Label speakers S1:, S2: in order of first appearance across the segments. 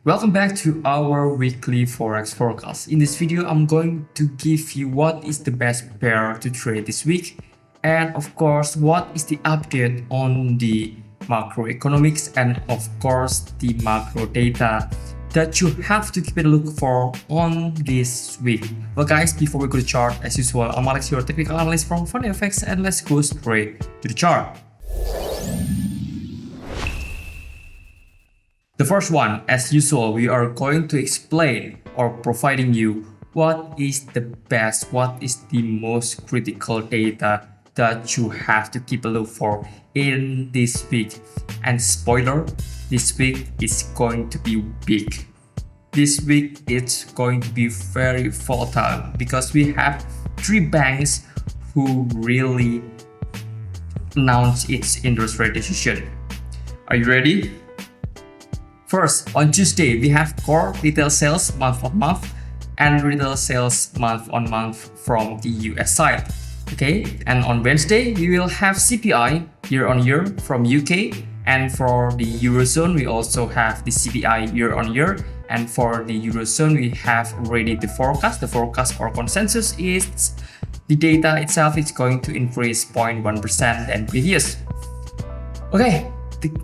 S1: Welcome back to our weekly Forex forecast. In this video, I'm going to give you what is the best pair to trade this week, and of course, what is the update on the macroeconomics and of course the macro data that you have to keep a look for on this week. Well guys, before we go to the chart, as usual, I'm Alex, your technical analyst from FundYourFX, and let's go straight to the chart. The first one, as usual, we are going to explain or providing you what is the best, what is the most critical data that you have to keep a look for in this week. And spoiler, this week is going to be big. This week it's going to be very volatile because we have three banks who really announced its interest rate decision. Are you ready? First, on Tuesday, we have core retail sales month-on-month and retail sales month-on-month from the US side. Okay, and on Wednesday, we will have CPI year-on-year from UK, and for the Eurozone, we also have the CPI year-on-year, and for the Eurozone, we have already the forecast. The forecast or consensus is the data itself is going to increase 0.1% than previous. Okay.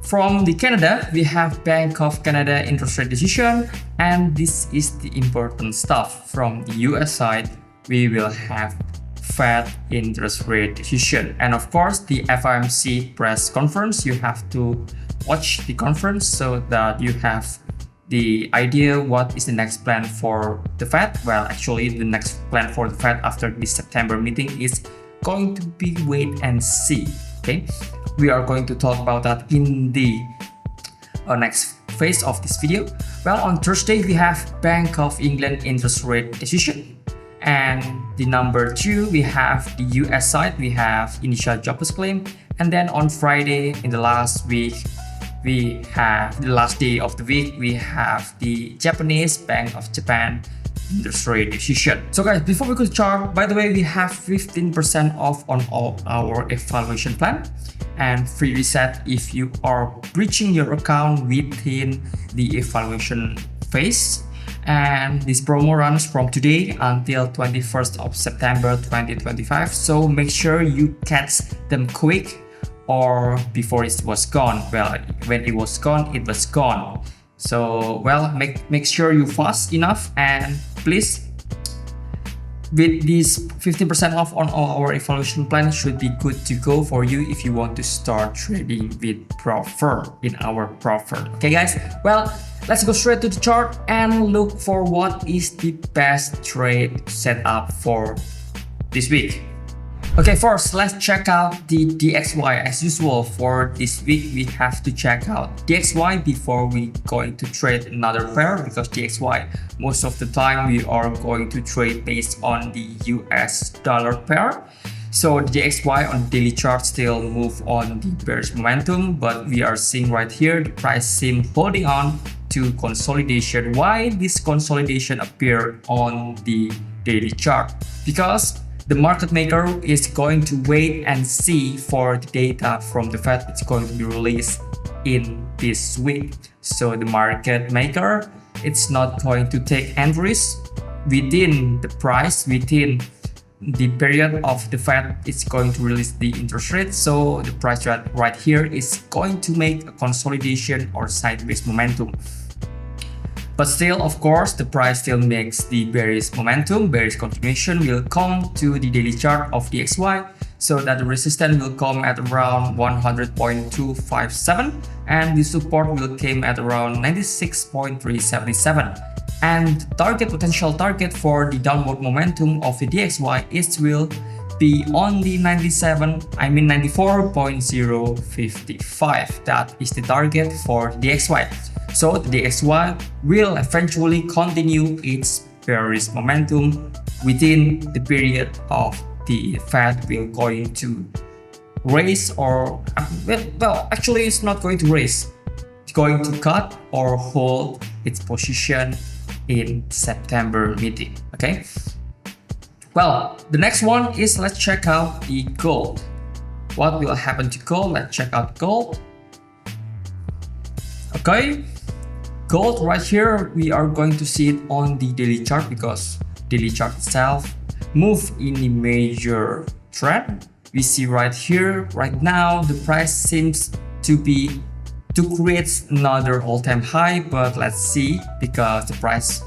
S1: From the Canada, we have Bank of Canada interest rate decision, and this is the important stuff. From the US side, we will have Fed interest rate decision, and of course the FOMC press conference. You have to watch the conference so that you have the idea what is the next plan for the Fed. Well, actually the next plan for the Fed after this September meeting is going to be wait and see. Okay, we are going to talk about that in the next phase of this video. Well, on Thursday, we have Bank of England interest rate decision. And the number 2, we have the US side, we have initial jobless claim. And then on Friday, in the last week, we have the last day of the week, we have the Japanese Bank of Japan interest rate decision. So guys, before we go to chart, by the way, we have 15% off on all our evaluation plan and free reset if you are breaching your account within the evaluation phase. And this promo runs from today until 21st of September 2025. So make sure you catch them quick or before it was gone. Well, when it was gone, it was gone. So, well, make sure you fast enough, and please, with this 15% off on all our evaluation plan should be good to go for you if you want to start trading with Proffer in our Proffer. Okay guys, well, let's go straight to the chart and look for what is the best trade setup for this week. Okay, first, let's check out the DXY. As usual, for this week, we have to check out DXY before we going to trade another pair, because DXY, most of the time, we are going to trade based on the US dollar pair. So the DXY on the daily chart still move on the bearish momentum, but we are seeing right here, the price seem holding on to consolidation. Why this consolidation appeared on the daily chart? Because the market maker is going to wait and see for the data from the Fed. It's going to be released in this week. So the market maker, it's not going to take entries within the price, within the period of the Fed. It's going to release the interest rate. So the price right here is going to make a consolidation or sideways momentum. But still, of course, the price still makes the bearish momentum. Bearish continuation will come to the daily chart of DXY, so that the resistance will come at around 100.257 and the support will come at around 96.377. And potential target for the downward momentum of the DXY will be on the 94.055. That is the target for DXY. So the DXY will eventually continue its bearish momentum within the period of the Fed will going to raise, or well, actually it's not going to raise. It's going to cut or hold its position in September meeting. Okay. Well, the next one is, let's check out the gold. What will happen to gold? Let's check out gold. Okay. Gold right here, we are going to see it on the daily chart because daily chart itself move in the major trend. We see right here, right now, the price seems to create another all-time high, but let's see, because the price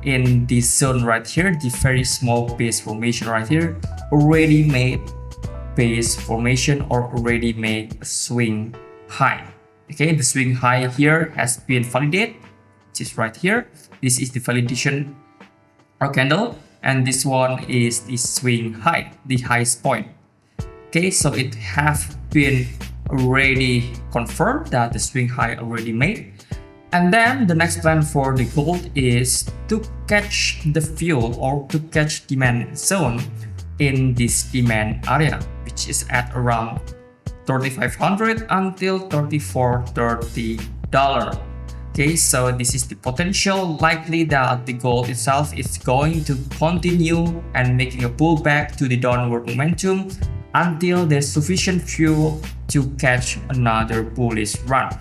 S1: in this zone right here, the very small base formation right here, already made base formation or already made a swing high. Okay, the swing high here has been validated, which is right here. This is the validation candle, and this one is the swing high, the highest point. Okay, so it have been already confirmed that the swing high already made. And then the next plan for the gold is to catch the fuel or to catch demand zone in this demand area, which is at around 3,500 until $3,430. Okay, so this is the potential likely that the gold itself is going to continue and making a pullback to the downward momentum until there's sufficient fuel to catch another bullish run.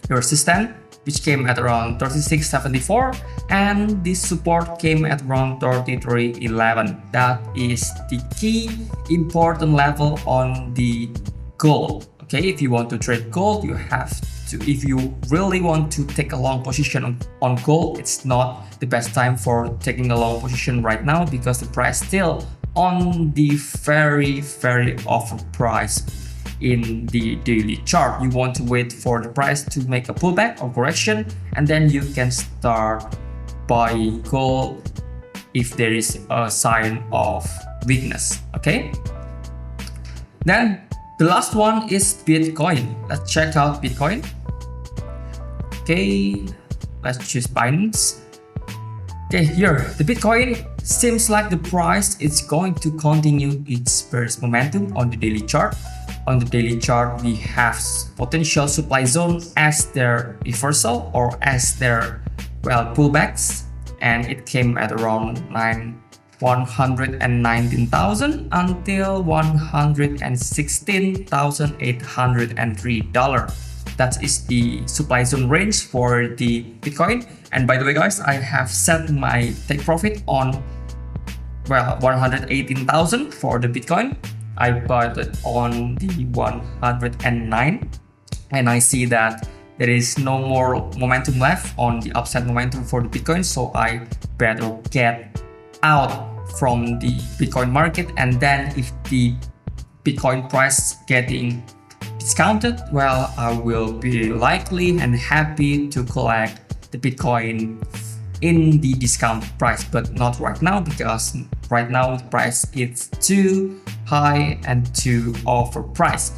S1: The resistance, which came at around 36.74, and this support came at around 33.11. That is the key important level on the gold. Okay, if you want to trade gold, you have to, if you really want to take a long position on gold, it's not the best time for taking a long position right now because the price still on the very overpriced in the daily chart. You want to wait for the price to make a pullback or correction, and then you can start buying gold if there is a sign of weakness. Okay, then the last one is Bitcoin. Let's check out Bitcoin. Okay, let's choose Binance. Okay, here the Bitcoin seems like the price is going to continue its bearish momentum on the daily chart. On the daily chart, we have potential supply zone as their reversal or as their pullbacks, and it came at around 119,000 until $116,803. That is the supply zone range for the Bitcoin. And by the way, guys, I have set my take profit on 118,000 for the Bitcoin. I bought it on the 109, and I see that there is no more momentum left on the upside momentum for the Bitcoin, so I better get out from the Bitcoin market. And then if the Bitcoin price getting discounted, well, I will be likely and happy to collect the Bitcoin in the discount price, but not right now because right now the price is too high and too overpriced.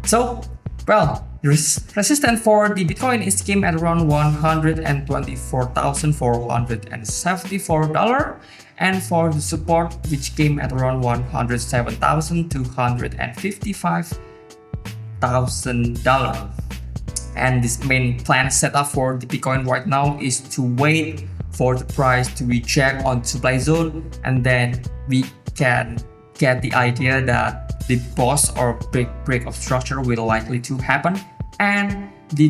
S1: So, well, the resistance for the Bitcoin is came at around $124,474, and for the support, which came at around $107,255,000. And this main plan setup for the Bitcoin right now is to wait for the price to reject on supply zone, and then we can get the idea that the bust or big break of structure will likely to happen, and the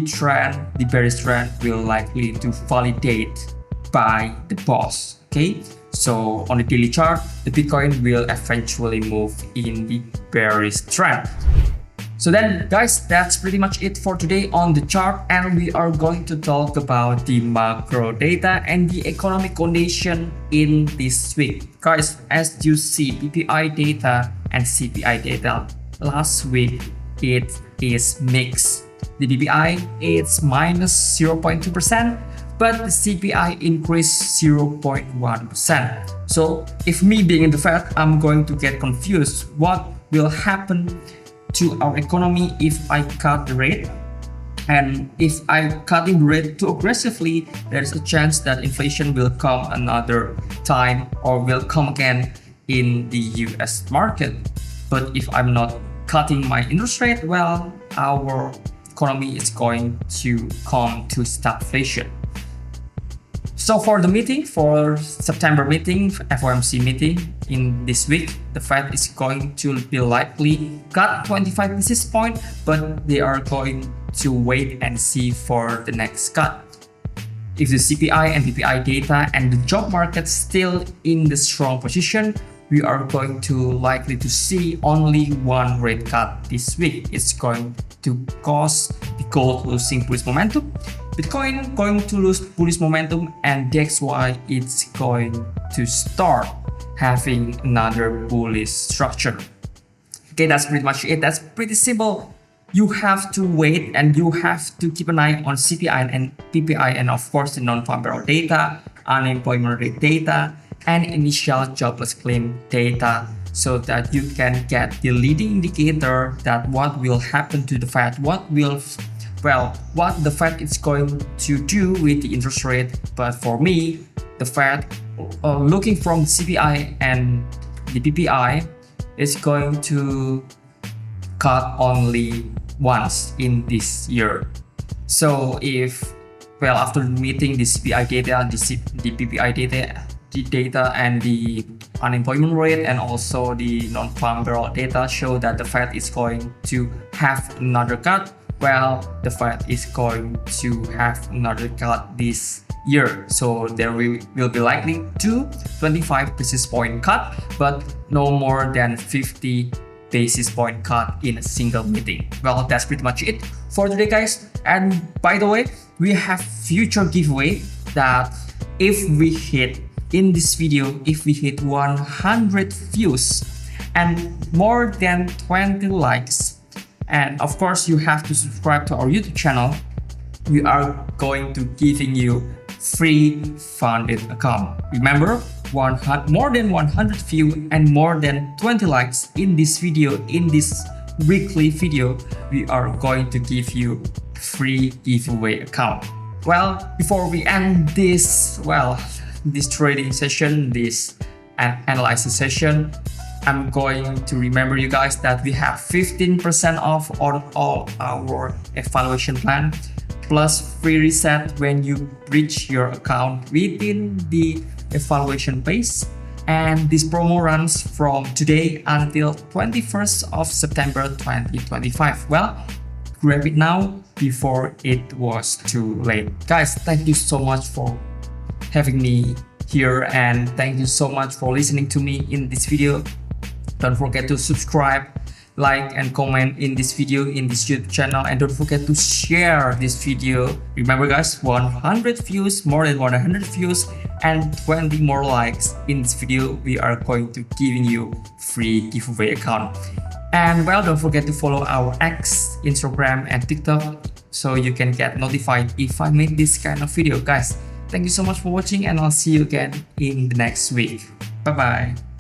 S1: bearish trend will likely to validate by the bust. Okay, so on the daily chart, the Bitcoin will eventually move in the bearish trend. So then, guys, that's pretty much it for today on the chart, and we are going to talk about the macro data and the economic condition in this week. Guys, as you see, PPI data and CPI data last week, it is mixed. The PPI is minus 0.2%, but the CPI increased 0.1%. So if me being in the Fed, I'm going to get confused. What will happen to our economy if I cut the rate? And if I cut the rate too aggressively, there's a chance that inflation will come another time or will come again in the US market. But if I'm not cutting my interest rate, well, our economy is going to come to stagflation. So for the meeting, for September meeting, FOMC meeting in this week, the Fed is going to be likely cut 25 basis points, but they are going to wait and see for the next cut. If the CPI and PPI data and the job market still in the strong position, we are going to likely to see only one rate cut this week. It's going to cause the gold losing bullish momentum, Bitcoin going to lose bullish momentum, and DXY is going to start having another bullish structure. Okay, that's pretty much it. That's pretty simple. You have to wait and you have to keep an eye on CPI and PPI, and of course the non-farm payroll data, unemployment rate data, and initial jobless claim data, so that you can get the leading indicator that what will happen to the Fed, what the Fed is going to do with the interest rate. But for me, the Fed, looking from CPI and the PPI, is going to cut only once in this year. So if, after meeting the CPI data, the PPI data and the unemployment rate and also the non-farm payroll data show that the Fed is going to have another cut, the Fed is going to have another cut this year. So there will be likely to 25 basis point cut, but no more than 50 basis point cut in a single meeting. That's pretty much it for today, guys. And by the way, we have future giveaway that if we hit in this video, if we hit 100 views and more than 20 likes, and of course you have to subscribe to our YouTube channel, we are going to giving you free funded account. Remember, more than 100 views and more than 20 likes in this video, in this weekly video, we are going to give you free giveaway account. Before we end this trading session, this analysis session, I'm going to remember you guys that we have 15% off on all our evaluation plan, plus free reset when you breach your account within the evaluation phase. And this promo runs from today until 21st of September 2025. Grab it now before it was too late. Guys, thank you so much for having me here, and thank you so much for listening to me in this video. Don't forget to subscribe, like, and comment in this video, in this YouTube channel, and don't forget to share this video. Remember guys, 100 views, more than 100 views and 20 more likes in this video, we are going to giving you free giveaway account. And don't forget to follow our X, Instagram, and TikTok so you can get notified if I make this kind of video. Guys, thank you so much for watching, and I'll see you again in the next week. Bye bye.